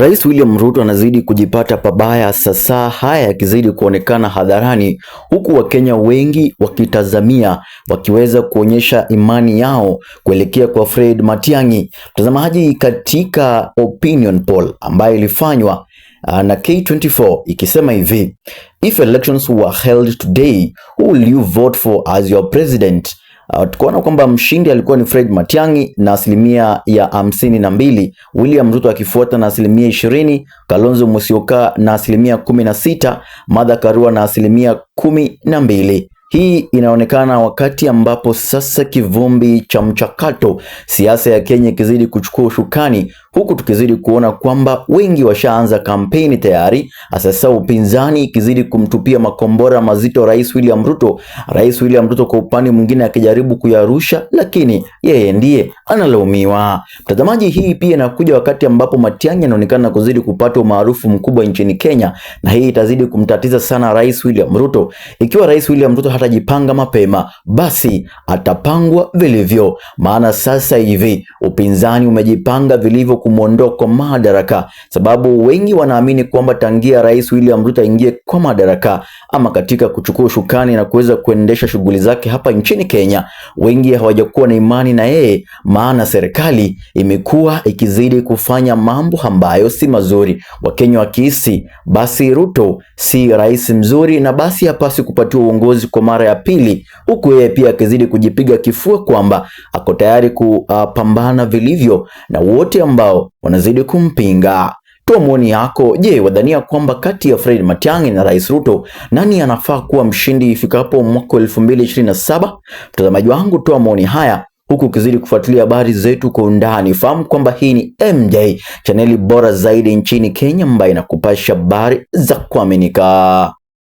Rais William Ruto anazidi kujipata pabaya sasa, haya yakizidi kuonekana hadharani, huku Wakenya wengi wakitazamia wakiweza kuonyesha imani yao kuelekea kwa Fred Matiang'i. Mtazamaji, katika opinion poll ambayo ilifanywa na K24 ikisema hivi: if elections were held today, who will you vote for as your president? Tukaona kwamba mshindi alikuwa ni Fred Matiang'i na asilimia ya 52, William Ruto akifuata na asilimia 20, Kalonzo Musyoka na asilimia 16, Martha Karua na asilimia 12. Hii inaonekana wakati ambapo sasa kivumbi cha mchakato siasa ya Kenya kizidi kuchukua ushukani, huku tukizidi kuona kwamba wengi washaanza kampeni tayari, sasa upinzani ikizidi kumtupia makombora mazito Rais William Ruto. Rais William Ruto kwa upande mwingine akijaribu kuyarusha, lakini yeye ndiye analaumiwa. Mtazamaji, hii pia inakuja wakati ambapo Matiang'i anaonekana kuzidi kupata umaarufu mkubwa nchini Kenya, na hii itazidi kumtatiza sana Rais William Ruto. Ikiwa Rais William Ruto hatajipanga mapema, basi atapangwa vilivyo, maana sasa hivi upinzani umejipanga vilivyo kumuondoa kwa madaraka, sababu wengi wanaamini kwamba tangia Rais William Ruto aingie kwa madaraka ama katika kuchukua ushukani na kuweza kuendesha shughuli zake hapa nchini Kenya, wengi hawajakuwa na imani na yeye, maana serikali imekuwa ikizidi kufanya mambo ambayo si mazuri, Wakenya wakihisi basi Ruto si rais mzuri na basi hapasi kupatiwa uongozi kwa mara ya pili, huku yeye pia akizidi kujipiga kifua kwamba ako tayari kupambana vilivyo na wote ambao wanazidi kumpinga. Toa maoni yako. Je, wadhania kwamba kati ya Fred Matiang'i na Rais Ruto nani anafaa kuwa mshindi ifikapo mwaka 2027? Mtazamaji wangu, toa maoni haya huku ukizidi kufuatilia habari zetu kwa undani. Fahamu kwamba hii ni MJ, chaneli bora zaidi nchini Kenya ambayo inakupasha habari za kuaminika.